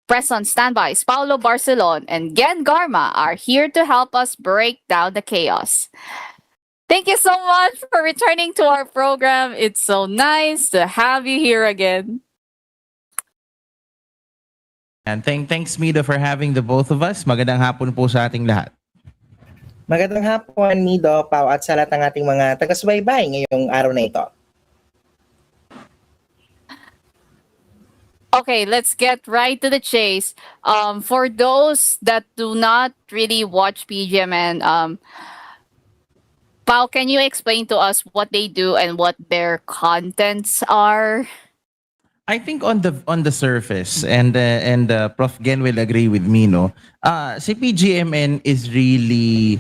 Press on standbys, Paulo Barcelon and Gen Garma are here to help us break down the chaos. Thank you so much for returning to our program. It's so nice to have you here again. And thanks Mido for having the both of us. Magandang hapon po sa ating lahat. Magandang hapon, Mido, Pao, at sa lahat ng ating mga taga-subaybay ngayong araw na ito. Okay, let's get right to the chase. For those that do not really watch PGMN, Pao, can you explain to us what they do and what their contents are? I think on the surface, and Prof Gen will agree with me, no. Si PGMN is really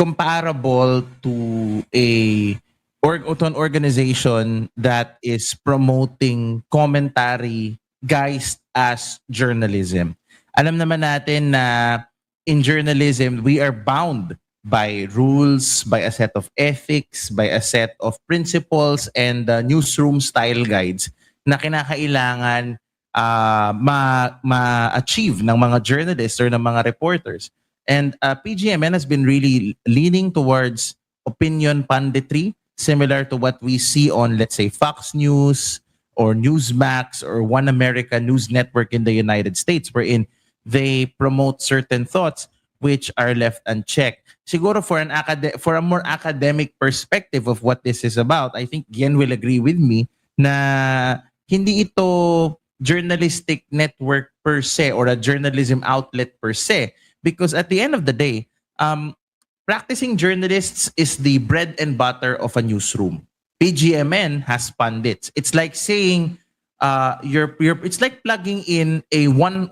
comparable to to an organization that is promoting commentary guised as journalism. Alam naman natin na in journalism we are bound by rules, by a set of ethics, by a set of principles and newsroom style guides na kinakailangan ma-achieve ng mga journalists or ng mga reporters. And PGMN has been really leaning towards opinion punditry, similar to what we see on, let's say, Fox News or Newsmax or One America News Network in the United States, wherein they promote certain thoughts which are left unchecked. Siguro for a more academic perspective of what this is about, I think Gian will agree with me na hindi ito journalistic network per se or a journalism outlet per se, because at the end of the day, practicing journalists is the bread and butter of a newsroom. PGMN has pundits. It's like saying it's like plugging in a 110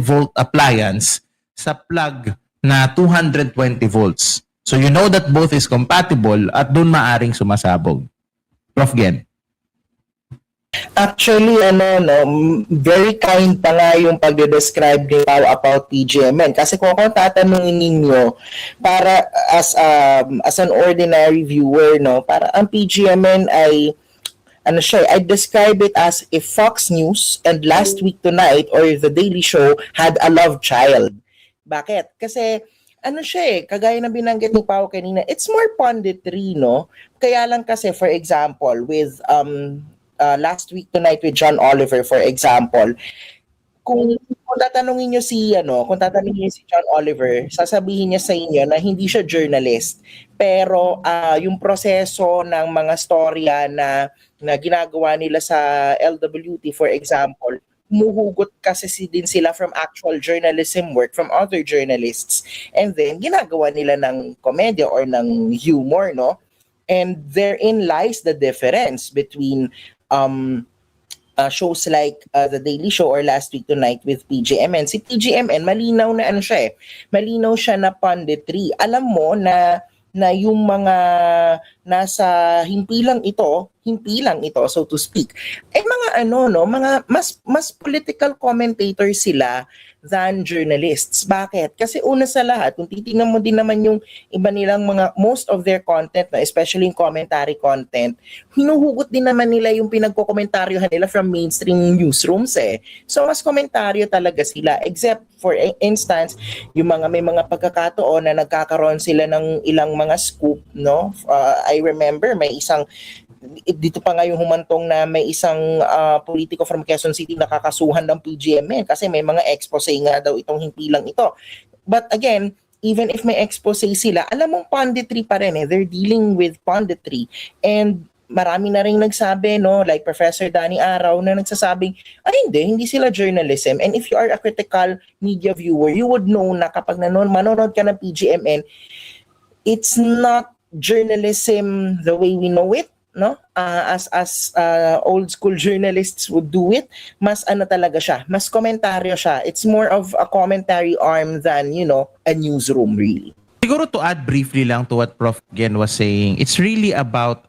volt appliance sa plug na 220 volts. So you know that both is compatible at doon maaring sumasabog. Prof. Gen. Actually, very kind pa nga yung pagde-describe ni Pao about PGMN. Kasi kung tatanungin ninyo, para as an ordinary viewer, no, para ang PGMN ay, I'd describe it as if Fox News and Last Week Tonight or The Daily Show had a love child. Bakit? Kasi, kagaya na binanggit ni Pao kanina, it's more punditry, no? Kaya lang kasi, for example, with Last Week Tonight with John Oliver, for example, kung tatanungin niyo si John Oliver, sasabihin niya sa inyo na hindi siya journalist, pero yung proseso ng mga storya na ginagawa nila sa LWT, for example, humuhugot kasi din sila from actual journalism work from other journalists, and then ginagawa nila ng komedya or ng humor, no? And therein lies the difference between shows like The Daily Show or Last Week Tonight with PGMN. Si PGMN, malinaw na malinaw siya na punditry. Alam mo na yung mga nasa himpilang ito, so to speak, mga mga mas political commentators sila than journalists. Bakit? Kasi una sa lahat, kung titingnan mo din naman yung iba nilang most of their content, especially yung commentary content, hinuhugot din naman nila yung pinagkokomentaryohan nila from mainstream newsrooms eh. So mas komentaryo talaga sila, except for instance, yung may mga pagkakataon na nagkakaroon sila ng ilang mga scoop, no? I remember may isang dito pa nga yung humantong na may isang politiko from Quezon City nakakasuhan ng PGMN kasi may mga expose nga daw itong himpilang ito. But again, even if may expose sila, alam mong punditry pa rin eh. They're dealing with punditry. And marami na rin nagsabi, no, like Professor Danny Araw na nagsasabing, hindi sila journalism. And if you are a critical media viewer, you would know na kapag manonood ka ng PGMN, it's not journalism the way we know it, no? As old school journalists would do it. Mas talaga siya, mas komentaryo siya. It's more of a commentary arm than, a newsroom really. Siguro to add briefly lang to what Prof. Gen was saying, it's really about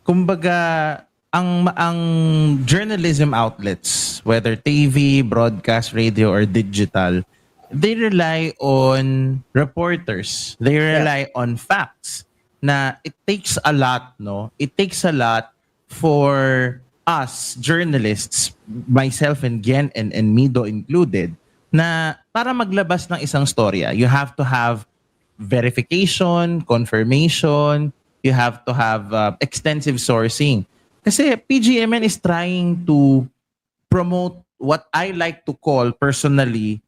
kumbaga ang journalism outlets, whether TV, broadcast, radio or digital, they rely on reporters. They rely on facts. Na it takes a lot, no? It takes a lot for us journalists, myself and Gen and Mido included, na para maglabas ng isang storya, you have to have verification, confirmation, you have to have extensive sourcing. Kasi PGMN is trying to promote what I like to call personally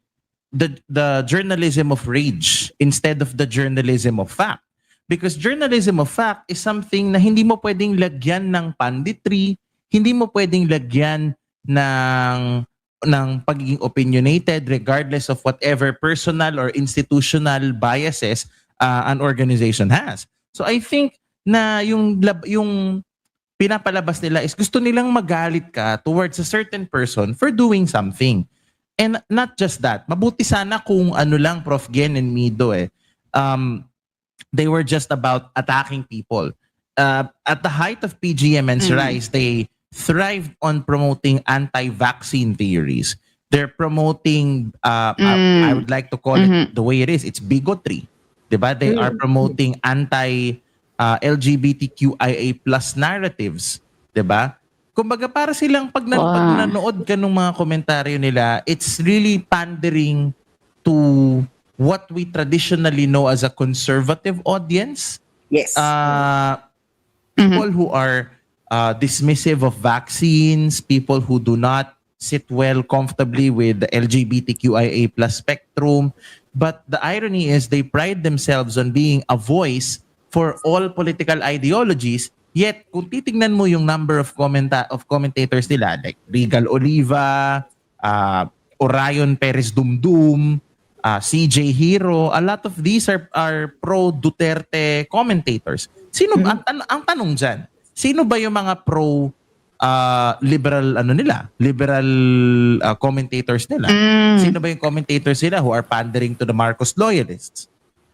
the journalism of rage instead of the journalism of fact. Because journalism of fact is something na hindi mo pwedeng lagyan ng panditry, hindi mo pwedeng lagyan ng pagiging opinionated regardless of whatever personal or institutional biases an organization has. So I think na yung pinapalabas nila is gusto nilang magalit ka towards a certain person for doing something. And not just that, mabuti sana kung ano lang Prof. Gen and Mido they were just about attacking people. At the height of PGMN's rise, they thrived on promoting anti-vaccine theories. They're promoting, I would like to call it the way it is, it's bigotry. Diba? They are promoting anti-LGBTQIA plus narratives. Diba? Kumbaga para silang pag nanood ka ng mga komentaryo nila, it's really pandering to what we traditionally know as a conservative audience. Yes. People who are dismissive of vaccines, people who do not sit well comfortably with the LGBTQIA plus spectrum. But the irony is they pride themselves on being a voice for all political ideologies. Yet, kung titignan mo yung number of commentators nila, like Regal Oliva, Orion Perez Dumdum, CJ Hero, a lot of these are pro-Duterte commentators. Sino ang tanong dyan? Sino ba yung mga pro-liberal liberal commentators nila? Sino ba yung commentators nila who are pandering to the Marcos loyalists?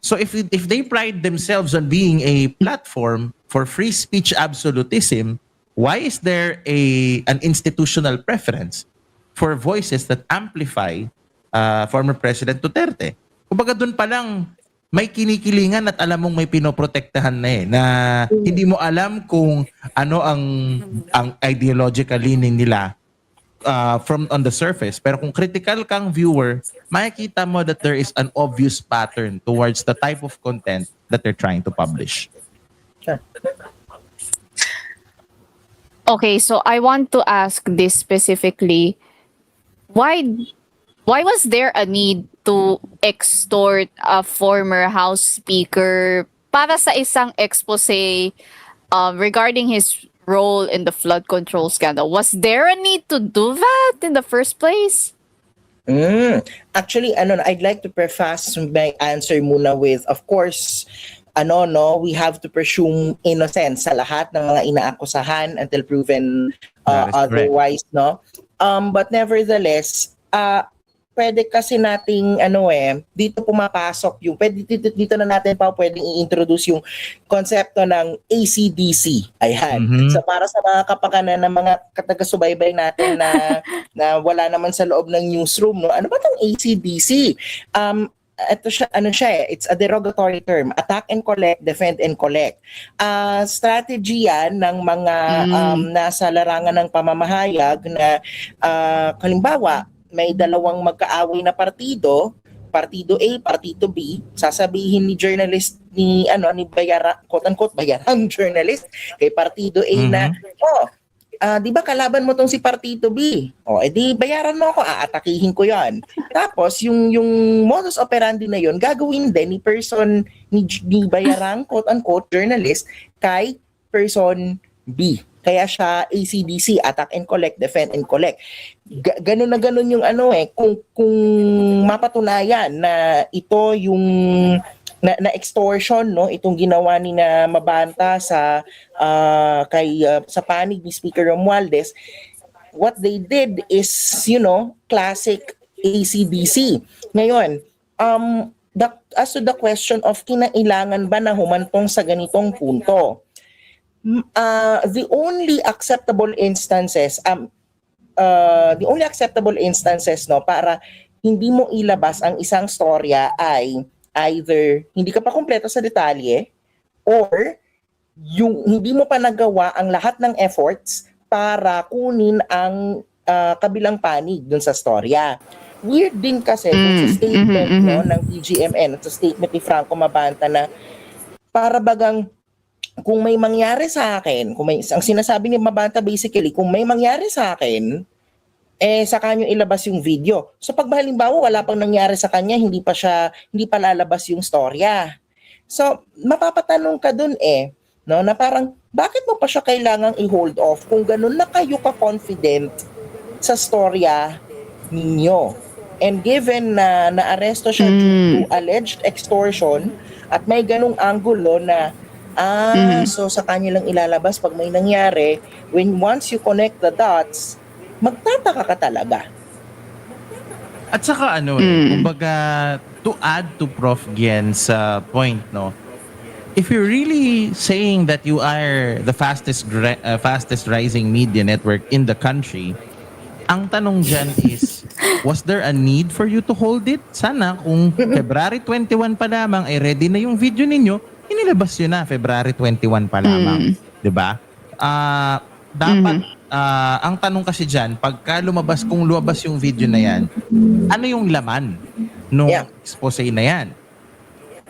So if they pride themselves on being a platform for free speech absolutism, why is there an institutional preference for voices that amplify former President Duterte? Kumbaga doon pa lang may kinikilingan at alam mong may pinoprotektahan na na hindi mo alam kung ano ang ideological leaning nila from on the surface. Pero kung critical kang viewer, makikita mo that there is an obvious pattern towards the type of content that they're trying to publish. Sure. Okay, so I want to ask this specifically. Why was there a need to extort a former House Speaker para sa isang expose regarding his role in the flood control scandal? Was there a need to do that in the first place? Actually, I'd like to preface my answer muna with, of course, we have to presume innocence sa lahat ng mga inaakusahan until proven otherwise, no? But nevertheless, pwede kasi nating dito pumapasok yung dito na natin pwedeng i-introduce yung konsepto ng ACDC. Ayan. So para sa mga kapakanan ng mga taga-subaybay natin na wala naman sa loob ng newsroom, no. Ano ba tong ACDC? Ito siya, it's a derogatory term. Attack and collect, defend and collect. Strategy yan ng mga nasa larangan ng pamamahayag na halimbawa, may dalawang magkaaway na partido A, partido B, sasabihin ni journalist ni Bayaran, quote-unquote Bayaran journalist kay partido A na, di ba kalaban mo tong si partido B? Edi bayaran mo ako, aatakihin ko 'yon. Tapos yung modus operandi na 'yon gagawin din ni Bayaran, quote-unquote journalist kay person B. Kaya siya ACDC, attack and collect, defend and collect. Ganun na ganun yung kung mapatunayan na ito yung na extortion, no, itong ginawa ni na Mabanta sa sa panig ni Speaker Romualdez, what they did is, classic ACDC. Ngayon, as to the question of kinailangan ba na humantong sa ganitong punto, the only acceptable instances no para hindi mo ilabas ang isang storya ay either hindi ka pa kumpleto sa detalye or yung hindi mo pa nagawa ang lahat ng efforts para kunin ang kabilang panig dun sa storya. Weird din kasi dun sa statement no, ng PGMN at sa statement ni Franco Mabanta na para bagang kung may mangyari sa akin, ang sinasabi ni Mabanta basically, kung may mangyari sa akin, saka nyo ilabas yung video. So pag halimbawa wala pang nangyari sa kanya, hindi pa lalabas yung storya. So mapapatanong ka dun no, na parang bakit mo pa siya kailangang i-hold off kung ganun na kayo ka-confident sa storya ninyo. And given na naaresto siya due to alleged extortion at may ganung angulo na so sa kanya lang ilalabas pag may nangyari, once you connect the dots, magtataka ka talaga. At saka kumbaga, to add to Prof. Gien's point, no, if you're really saying that you are the fastest rising media network in the country, ang tanong dyan is, was there a need for you to hold it? Sana kung February 21 pa lamang ay ready na yung video ninyo, inilabas yun na February 21 pa lamang. 'Di ba? Dapat ang tanong kasi dyan, pagka kung lumabas yung video na yan, ano yung laman nung expose na yan?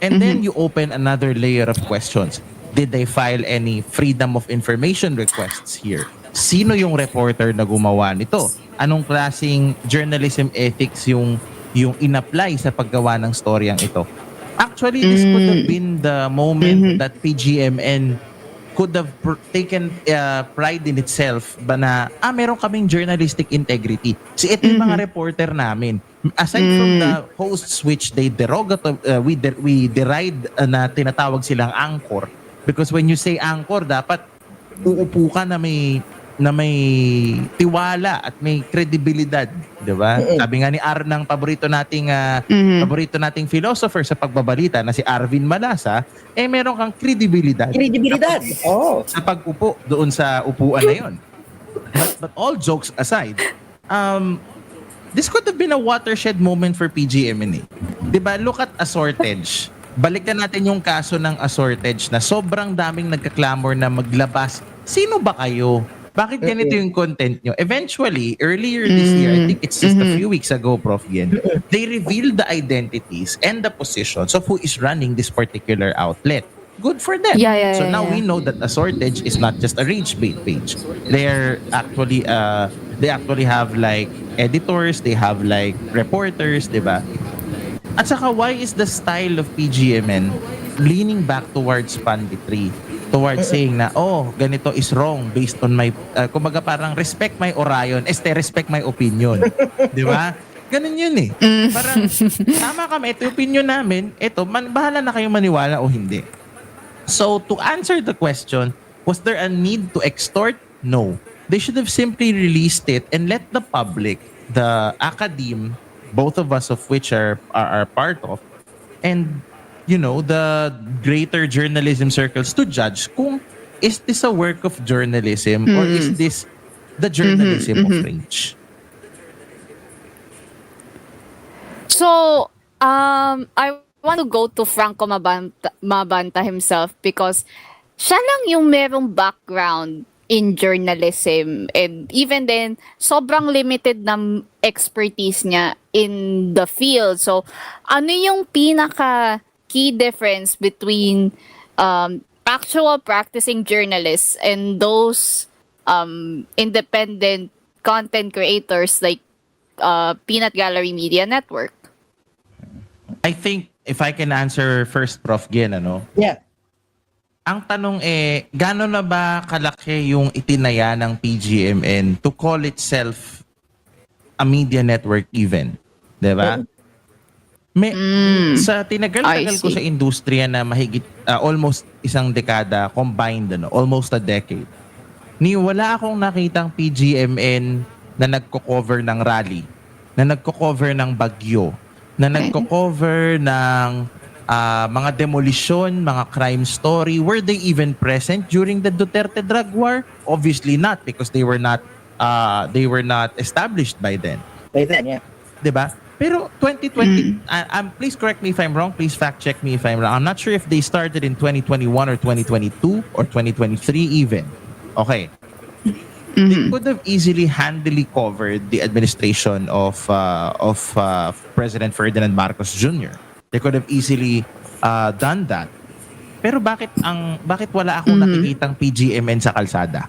And then you open another layer of questions. Did they file any freedom of information requests here? Sino yung reporter na gumawa nito? Anong klaseng journalism ethics yung in-apply sa paggawa ng storyang ito? Actually, this could have been the moment that PGMN could have taken pride in itself ba na, meron kaming journalistic integrity. Ito yung mga reporter namin. Aside from the hosts which they we deride na tinatawag silang anchor. Because when you say anchor, dapat uupo ka na may tiwala at may kredibilidad, 'di ba? Sabi nga ni Arnang paborito nating philosopher sa pagbabalita na si Arvin Malasa, meron kang kredibilidad. Sa pag-upo doon sa upuan na 'yon. But all jokes aside, this could have been a watershed moment for PGMNA. 'Di ba? Look at Assortage. Balikan natin yung kaso ng Assortage na sobrang daming nagka-clamor na maglabas. Sino ba kayo? Bakit ganito yung content nyo? Eventually, earlier this year, I think it's just a few weeks ago, Prof. Gien, they revealed the identities and the positions of who is running this particular outlet. Good for them. So now we know that Assortage is not just a rage bait page. They actually have like editors, they have like reporters, di ba? At saka, why is the style of PGMN leaning back towards panditry? Towards saying na, ganito is wrong based on my, kumbaga parang respect my Orion, respect my opinion. Di ba? Ganun yun eh. Parang, tama kami, ito yung opinion namin, bahala na kayong maniwala o hindi. So, to answer the question, was there a need to extort? No. They should have simply released it and let the public, the academe, both of us of which are part of, and the greater journalism circles to judge kung is this a work of journalism or is this the journalism of rage. So, I want to go to Franco Mabanta himself because siya lang yung merong background in journalism and even then sobrang limited na expertise niya in the field. So, ano yung pinaka key difference between actual practicing journalists and those independent content creators like Peanut Gallery Media Network? I think if I can answer first, Prof. Gien, Yeah. Ang tanong gaano na ba kalaki yung itinaya ng PGMN to call itself a media network even? Diba? Sa tinagal-tagal ko sa industriya na mahigit almost isang dekada combined, almost a decade. Wala akong nakitang PGMN na nagko-cover ng rally, na nagko-cover ng bagyo, na nagko-cover ng mga demolition, mga crime story. Were they even present during the Duterte drug war? Obviously not, because they were not established by then. By then, yeah. 'Di ba? Pero 2020, please correct me if I'm wrong, please fact check me if I'm wrong. I'm not sure if they started in 2021 or 2022 or 2023 even. Okay. they could have easily handily covered the administration of President Ferdinand Marcos Jr. They could have easily done that. Pero bakit wala akong nakikitang PGMN sa kalsada?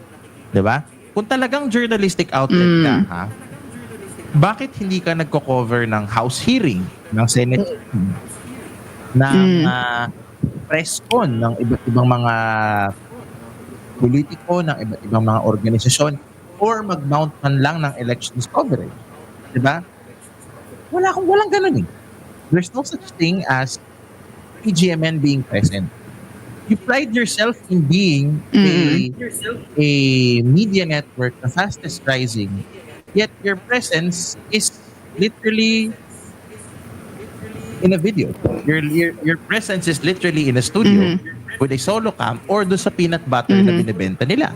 'Di ba? Kung talagang journalistic outlet ka, ha? Bakit hindi ka nagko-cover ng House hearing, ng Senate, ng press con ng iba't ibang mga politiko, ng iba't ibang mga organisasyon, or mag-mount man lang ng elections coverage? 'Di ba? Walang ganun eh. There's no such thing as PGMN being present. You pride yourself in being a media network, the fastest rising, yet your presence is literally in a video. Your presence is literally in a studio with a solo cam or do sa peanut butter na binibenta nila.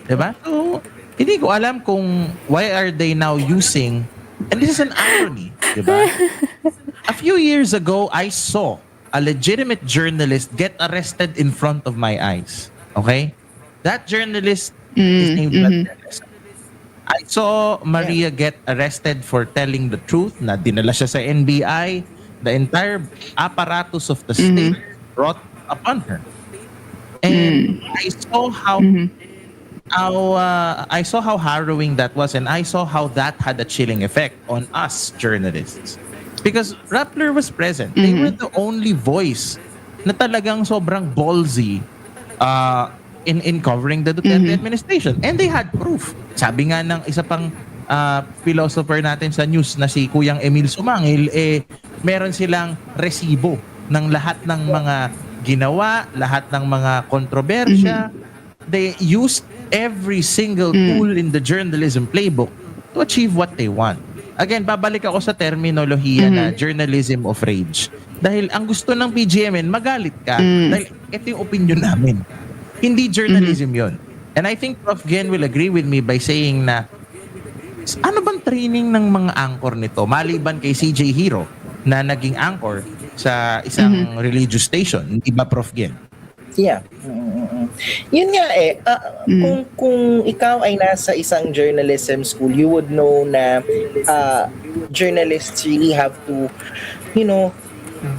Diba? So, hindi ko alam kung why are they now using, and this is an irony, diba? A few years ago, I saw a legitimate journalist get arrested in front of my eyes. Okay? That journalist is named Vlad Teles. I saw Maria get arrested for telling the truth na dinala siya sa NBI. The entire apparatus of the state brought upon her. And I saw how harrowing that was, and I saw how that had a chilling effect on us journalists. Because Rappler was present. They were the only voice na talagang sobrang ballsy in covering the Duterte administration. And they had proof. Sabi nga ng isa pang philosopher natin sa news na si Kuyang Emil Sumangil, meron silang resibo ng lahat ng mga ginawa, lahat ng mga kontrobersya. They used every single tool in the journalism playbook to achieve what they want. Again, babalik ako sa terminolohiya na journalism of rage. Dahil ang gusto ng PGMN, magalit ka. Dahil ito yung opinion namin. Hindi journalism yon. And I think Prof. Gen will agree with me by saying na, ano bang training ng mga anchor nito? Maliban kay CJ Hero na naging anchor sa isang religious station. Hindi ba, Prof. Gen? Yeah. Yun nga kung ikaw ay nasa isang journalism school, you would know na journalists really have to,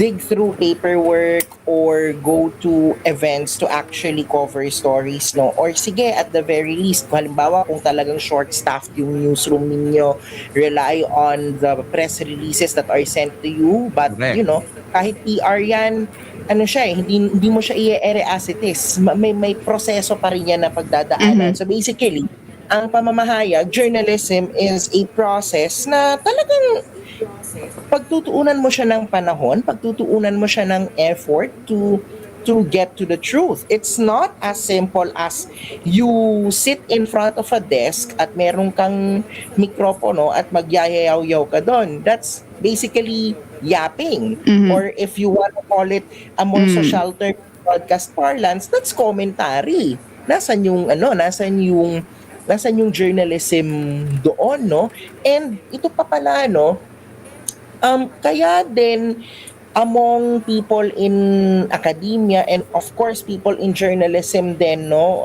dig through paperwork or go to events to actually cover stories, no? Or sige, at the very least, halimbawa kung talagang short-staffed yung newsroom ninyo, rely on the press releases that are sent to you. But, kahit PR yan, hindi mo siya i-ere as it is. May proseso pa rin yan na pagdadaanan. So basically, ang pamamahayag, journalism is a process na talagang pagtutuunan mo siya ng panahon, pagtutuunan mo siya ng effort to get to the truth. It's not as simple as you sit in front of a desk at meron kang mikropono at magyayayaw-yaw ka doon. That's basically yapping. Or if you want to call it a more social term, broadcast parlance, that's commentary. Nasaan yung journalism doon, no? And ito pa pala, no? Kaya din among people in academia and of course people in journalism din, no,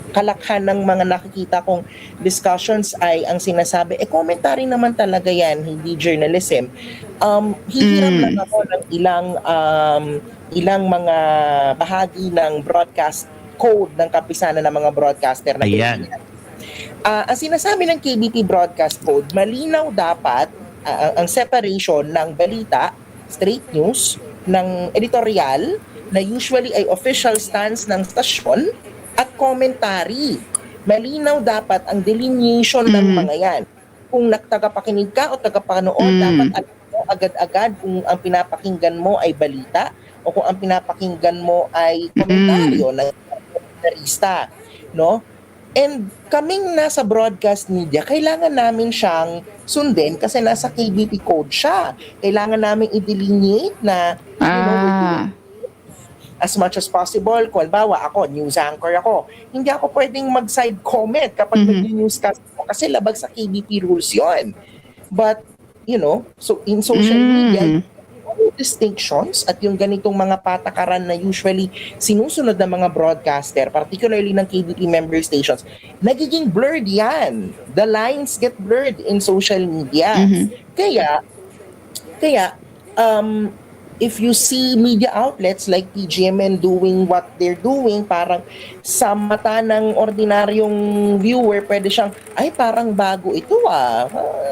kalakhan ng mga nakikita kong discussions ay ang sinasabi, commentary naman talaga yan, hindi journalism. Hihiram lang ako ng ilang mga bahagi ng broadcast code ng kapisanan ng mga broadcaster na Pilipinas. Ang sinasabi ng KBP Broadcast Code, malinaw dapat ang separation ng balita, straight news, ng editorial, na usually ay official stance ng stasyon, at commentary. Malinaw dapat ang delineation ng mga yan. Kung tagapakinig ka o tagapanood, dapat alam mo agad-agad kung ang pinapakinggan mo ay balita o kung ang pinapakinggan mo ay komentaryo ng komentarista, no? And kaming nasa broadcast media, kailangan namin siyang sundin kasi nasa KBP code siya. Kailangan namin i-delineate na as much as possible. Kung bawa ako, news anchor ako, hindi ako pwedeng mag-side comment kapag nag-newscast ako kasi labag sa KBP rules yon. But, so in social media, distinctions at yung ganitong mga patakaran na usually sinusunod ng mga broadcaster, particularly ng KBP member stations, nagiging blurred yan. The lines get blurred in social media. Kaya, if you see media outlets like PGMN doing what they're doing, parang sa mata ng ordinaryong viewer, pwede siyang, ay parang bago ito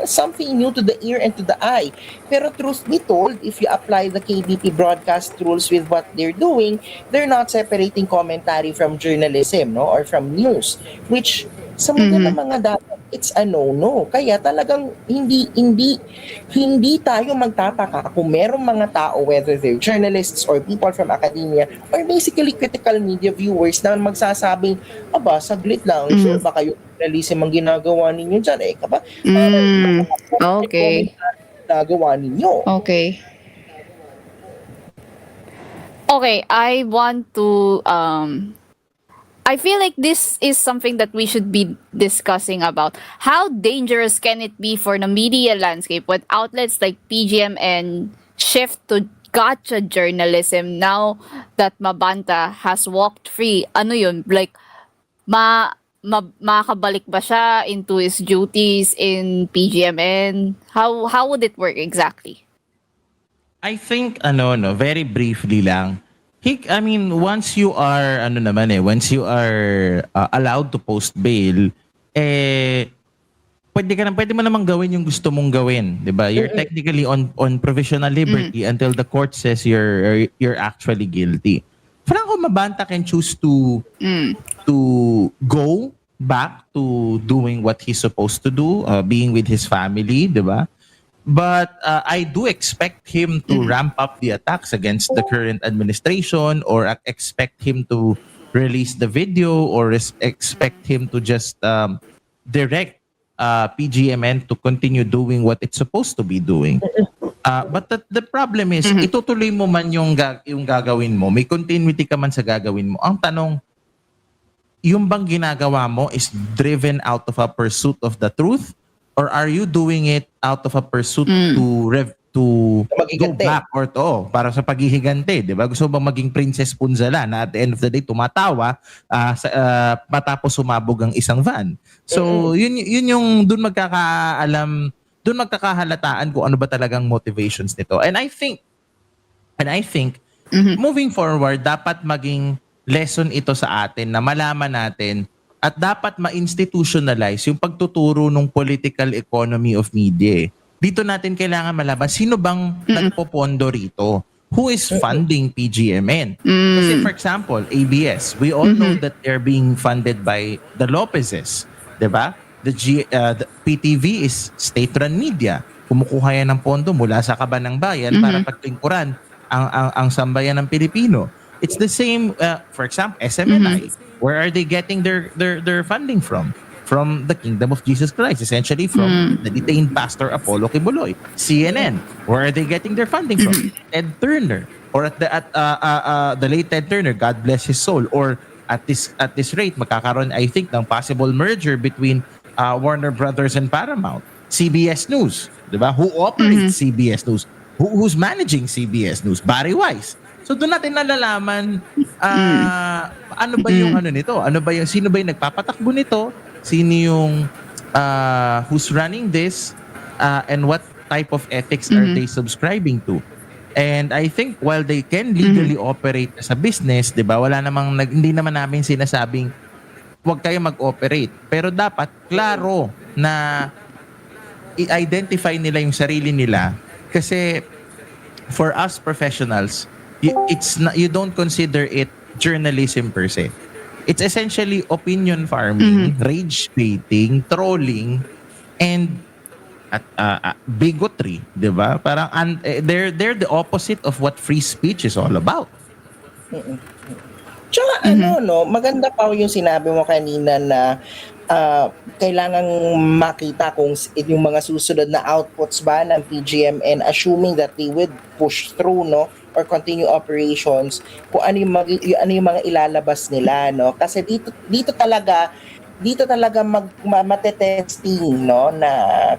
something new to the ear and to the eye. Pero truth be told, if you apply the KBP broadcast rules with what they're doing, they're not separating commentary from journalism, no, or from news, which sa mga ng mga data, it's a no-no. Kaya talagang hindi tayo magtataka kung merong mga tao, whether they're journalists or people from academia or basically critical media viewers na magsasabing, aba, saglit lang, sure ba kayo journalism ang ginagawa ninyo dyan? Kaba, Okay. ginagawa ninyo. Okay. Okay, I want to I feel like this is something that we should be discussing about. How dangerous can it be for the media landscape when outlets like PGMN shift to gotcha journalism now that Mabanta has walked free? Ano yun? Like, makabalik ba siya into his duties in PGMN? How would it work exactly? I think very briefly lang. Once you are allowed to post bail, pwede mo namang gawin yung gusto mong gawin, 'di ba? You're technically on provisional liberty until the court says you're actually guilty. Franco Mabanta can choose to go back to doing what he's supposed to do, being with his family, 'di ba? But I do expect him to ramp up the attacks against the current administration, or expect him to release the video, or expect him to just direct PGMN to continue doing what it's supposed to be doing. But the problem is, itutuloy mo man yung gagawin mo, may continuity ka man sa gagawin mo. Ang tanong, yung bang ginagawa mo is driven out of a pursuit of the truth, or are you doing it out of a pursuit to go back or para sa paghihigante, 'di ba? Gusto mo bang maging Princess Punzala na at the end of the day tumatawa matapos sumabog ang isang van? So, yun yung doon magkakahalataan kung ano ba talagang motivations nito. And I think moving forward, dapat maging lesson ito sa atin na malaman natin at dapat ma-institutionalize yung pagtuturo ng political economy of media. Dito natin kailangan malaman sino bang nagpopondo rito. Who is funding PGMN? Kasi for example, ABS, we all know that they're being funded by the Lopezes, 'di ba? The PTV is state-run media. Kumukuha yan ng pondo mula sa kaban ng bayan para pagtingkuran ang sambayan ng Pilipino. It's the same, for example, SMNI. Where are they getting their funding from? From the Kingdom of Jesus Christ, essentially from the detained pastor Apollo Kibuloy. CNN, where are they getting their funding from? Ted Turner, or at the late Ted Turner, God bless his soul. Or at this rate, magkakaroon, I think, ng possible merger between Warner Brothers and Paramount. CBS News, diba? Who operates CBS News? Who's managing CBS News? Barry Weiss. So doon natin nalalaman ano ba yung nito? Sino ba yung nagpapatakbo nito? Sino yung who's running this, and what type of ethics are they subscribing to? And I think while they can legally operate as a business, 'di ba? Hindi naman namin sinasabing huwag kayo mag-operate. Pero dapat klaro na i-identify nila yung sarili nila, kasi for us professionals, you don't consider it journalism per se. It's essentially opinion farming, rage baiting, trolling, and bigotry, 'di ba? Parang they're the opposite of what free speech is all about. Tsaka maganda pa yung sinabi mo kanina na kailangang makita kung yung mga susunod na outputs ba ng PGMN, assuming that they would push through, or continue operations, kung ano yung mga ilalabas nila, kasi dito talaga dito talaga matetesting, no, na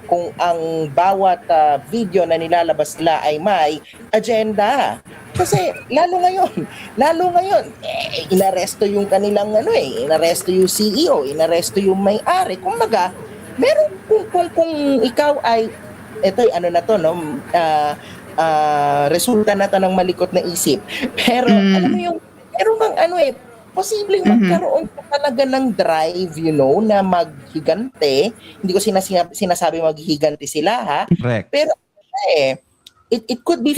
kung ang bawat video na nilalabas nila ay may agenda. Kasi lalo ngayon, inaresto yung kanilang inaresto yung CEO, inaresto yung may-ari. Kumbaga, meron kung ikaw ay ito na to, no, resulta na to ng malikot na isip. Pero alam mo yung meron bang posibleng magkaroon pa talaga ng drive, na maghigante. Hindi ko sinasabi maghigante sila, ha? Correct. Pero it could be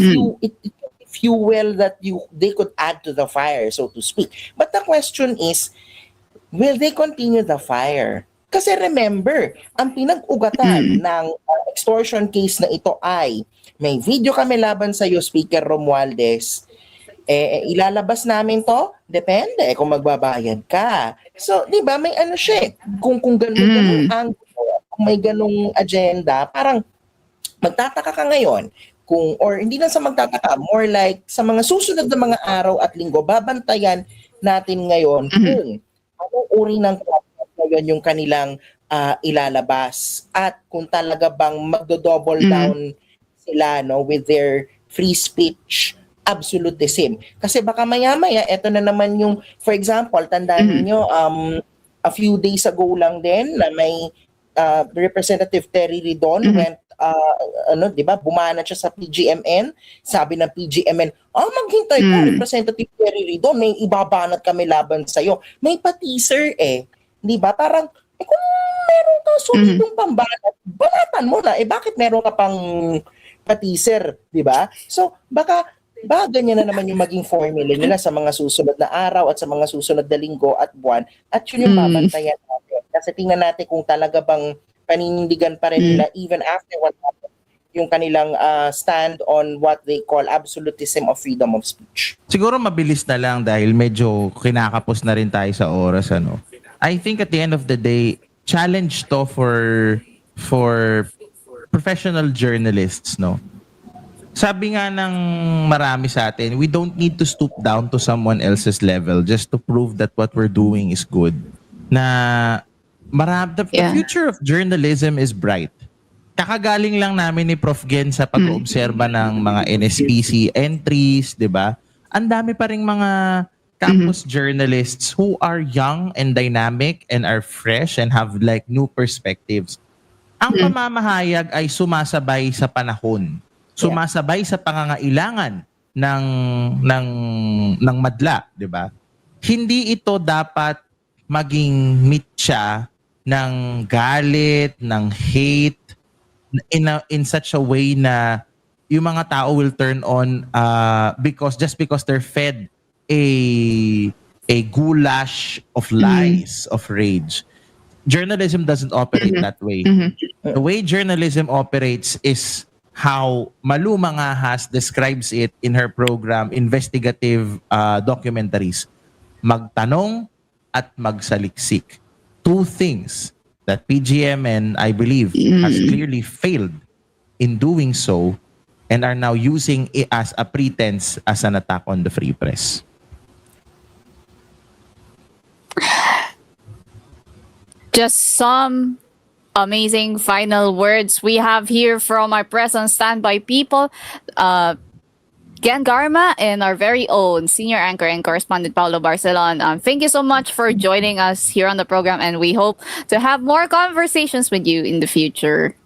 fuel that they could add to the fire, so to speak. But the question is, will they continue the fire? Kasi remember, ang pinag-ugatan ng extortion case na ito ay may video kami laban sa iyo, Speaker Romualdez. Ilalabas namin to, depende kung magbabayad ka. So, 'di ba, may siya, kung ganun ang kung may ganung agenda, parang magtataka ka ngayon or hindi lang sa magtataka, more like sa mga susunod na mga araw at linggo, babantayan natin ngayon kung anong uri ng content ngayon yung kanilang ilalabas at kung talaga bang magdo-double down sila, no, with their free speech absolutism. Kasi baka maya-maya, eto na naman yung, for example, tandaan niyo a few days ago lang din na may Representative Terry Ridon went, di ba, bumanat siya sa PGMN. Sabi ng PGMN, maghintay ka, Representative Terry Ridon, may ibabanat kami laban sa'yo. May pa-teaser di ba? Parang, kung meron ka solidong pambanat, banatan mo na. Bakit meron ka pang pa-teaser, di ba? So, baka ganyan na naman yung maging formula nila sa mga susunod na araw at sa mga susunod na linggo at buwan. At yun yung babantayan natin. Kasi tingnan natin kung talaga bang paninindigan pa rin nila even after what happened, yung kanilang stand on what they call absolutism of freedom of speech. Siguro mabilis na lang dahil medyo kinakapos na rin tayo sa oras. I think at the end of the day, challenge to for professional journalists, no? Sabi nga ng marami sa atin, we don't need to stoop down to someone else's level just to prove that what we're doing is good. Na the future of journalism is bright. Kakagaling lang namin ni Prof. Gen sa pag-oobserba ng mga NSPC entries, di ba? Ang dami pa ring mga campus journalists who are young and dynamic and are fresh and have like new perspectives. Ang pamamahayag ay sumasabay sa panahon. Sumasabay sa pangangailangan ng madla, 'di ba? Hindi ito dapat maging mitya ng galit, ng hate in such a way na yung mga tao will turn on because they're fed a goulash of lies, of rage. Journalism doesn't operate that way. The way journalism operates is how Malu Mangahas describes it in her program, Investigative Documentaries. Magtanong at magsaliksik. Two things that PGMN, I believe, has clearly failed in doing so and are now using it as a pretense as an attack on the free press. Just some amazing final words we have here from our present standby people. Gen Garma and our very own senior anchor and correspondent Paulo Barcelon. Thank you so much for joining us here on the program, and we hope to have more conversations with you in the future.